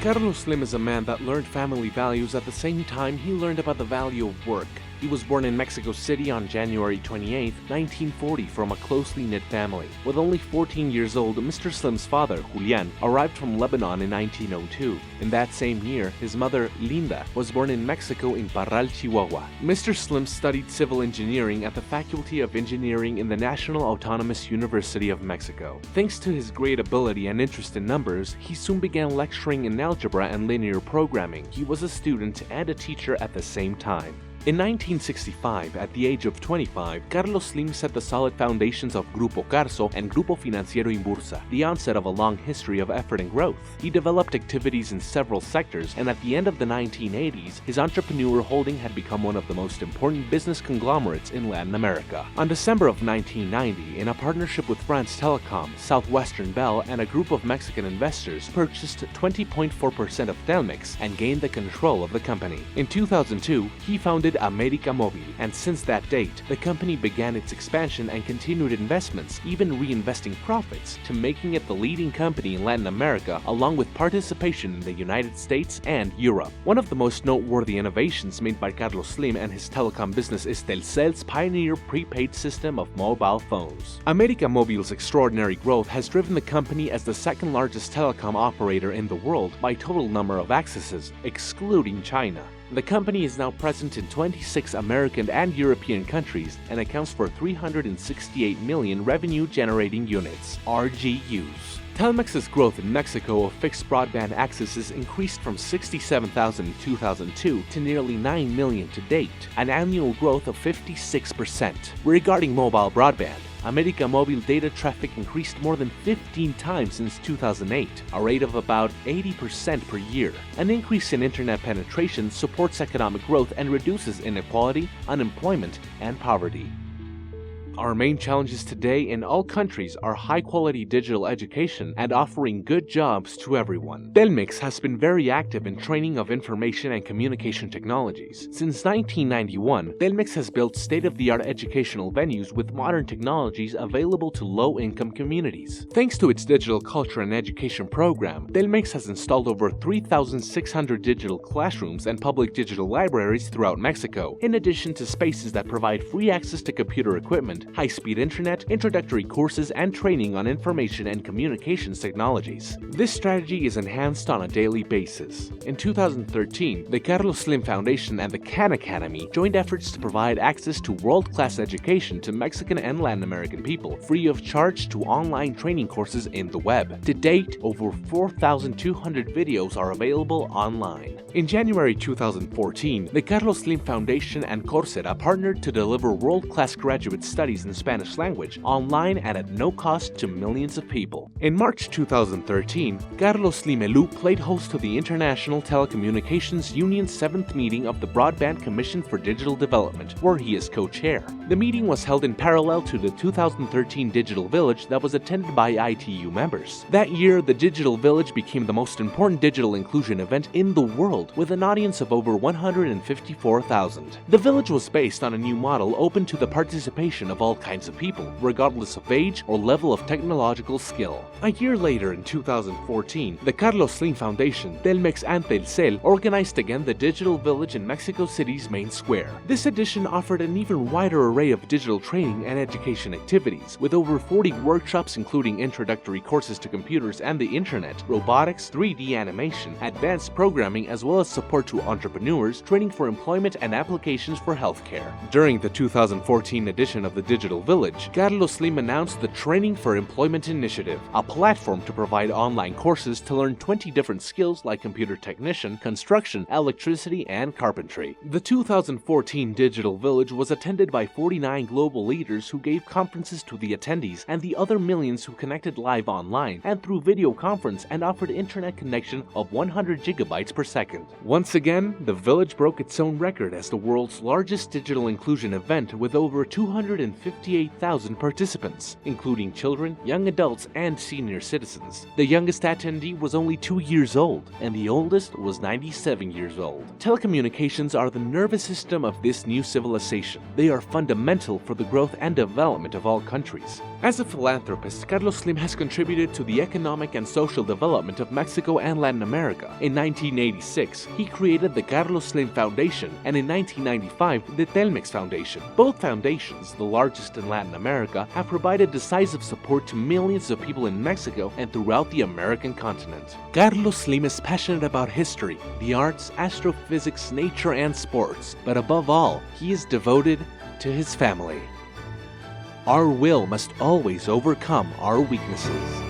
Carlos Slim is a man that learned family values at the same time he learned about the value of work. He was born in Mexico City on January 28, 1940 from a closely knit family. With only 14 years old, Mr. Slim's father, Julian, arrived from Lebanon in 1902. In that same year, his mother, Linda, was born in Mexico in Parral, Chihuahua. Mr. Slim studied civil engineering at the Faculty of Engineering in the National Autonomous University of Mexico. Thanks to his great ability and interest in numbers, he soon began lecturing in algebra and linear programming. He was a student and a teacher at the same time. In 1965, at the age of 25, Carlos Slim set the solid foundations of Grupo Carso and Grupo Financiero Inbursa, the onset of a long history of effort and growth. He developed activities in several sectors, and at the end of the 1980s, his entrepreneur holding had become one of the most important business conglomerates in Latin America. On December of 1990, in a partnership with France Telecom, Southwestern Bell, and a group of Mexican investors, purchased 20.4% of Telmex and gained the control of the company. In 2002, he founded América Móvil, and since that date, the company began its expansion and continued investments, even reinvesting profits, to making it the leading company in Latin America, along with participation in the United States and Europe. One of the most noteworthy innovations made by Carlos Slim and his telecom business is Telcel's pioneer prepaid system of mobile phones. América Móvil's extraordinary growth has driven the company as the second largest telecom operator in the world by total number of accesses, excluding China. The company is now present in 26 American and European countries and accounts for 368 million revenue-generating units, RGUs. Telmex's growth in Mexico of fixed broadband accesses increased from 67,000 in 2002 to nearly 9 million to date, an annual growth of 56%. Regarding mobile broadband, América Móvil data traffic increased more than 15 times since 2008, a rate of about 80% per year. An increase in internet penetration supports economic growth and reduces inequality, unemployment, and poverty. Our main challenges today in all countries are high-quality digital education and offering good jobs to everyone. Telmex has been very active in training of information and communication technologies. Since 1991, Telmex has built state-of-the-art educational venues with modern technologies available to low-income communities. Thanks to its digital culture and education program, Telmex has installed over 3,600 digital classrooms and public digital libraries throughout Mexico, in addition to spaces that provide free access to computer equipment, high-speed internet, introductory courses, and training on information and communications technologies. This strategy is enhanced on a daily basis. In 2013, the Carlos Slim Foundation and the Khan Academy joined efforts to provide access to world-class education to Mexican and Latin American people, free of charge to online training courses in the web. To date, over 4,200 videos are available online. In January 2014, the Carlos Slim Foundation and Coursera partnered to deliver world-class graduate studies in Spanish language online and at no cost to millions of people. In March 2013, Carlos Slim Helú played host to the International Telecommunications Union's 7th meeting of the Broadband Commission for Digital Development, where he is co-chair. The meeting was held in parallel to the 2013 Digital Village that was attended by ITU members. That year, the Digital Village became the most important digital inclusion event in the world, with an audience of over 154,000. The village was based on a new model open to the participation of all kinds of people, regardless of age or level of technological skill. A year later, in 2014, the Carlos Slim Foundation, Telmex and Telcel organized again the Digital Village in Mexico City's main square. This edition offered an even wider array of digital training and education activities, with over 40 workshops including introductory courses to computers and the internet, robotics, 3D animation, advanced programming, as well as support to entrepreneurs, training for employment, and applications for healthcare. During the 2014 edition of the Digital Village, Carlos Slim announced the Training for Employment Initiative, a platform to provide online courses to learn 20 different skills like computer technician, construction, electricity, and carpentry. The 2014 Digital Village was attended by 49 global leaders who gave conferences to the attendees and the other millions who connected live online and through video conference and offered internet connection of 100 gigabytes per second. Once again, the Village broke its own record as the world's largest digital inclusion event with over 158,000 participants, including children, young adults, and senior citizens. The youngest attendee was only 2 years old, and the oldest was 97 years old. Telecommunications are the nervous system of this new civilization. They are fundamental for the growth and development of all countries. As a philanthropist, Carlos Slim has contributed to the economic and social development of Mexico and Latin America. In 1986, he created the Carlos Slim Foundation, and in 1995, the Telmex Foundation. Both foundations, the largest in Latin America, have provided decisive support to millions of people in Mexico and throughout the American continent. Carlos Slim is passionate about history, the arts, astrophysics, nature, and sports, but above all, he is devoted to his family. Our will must always overcome our weaknesses.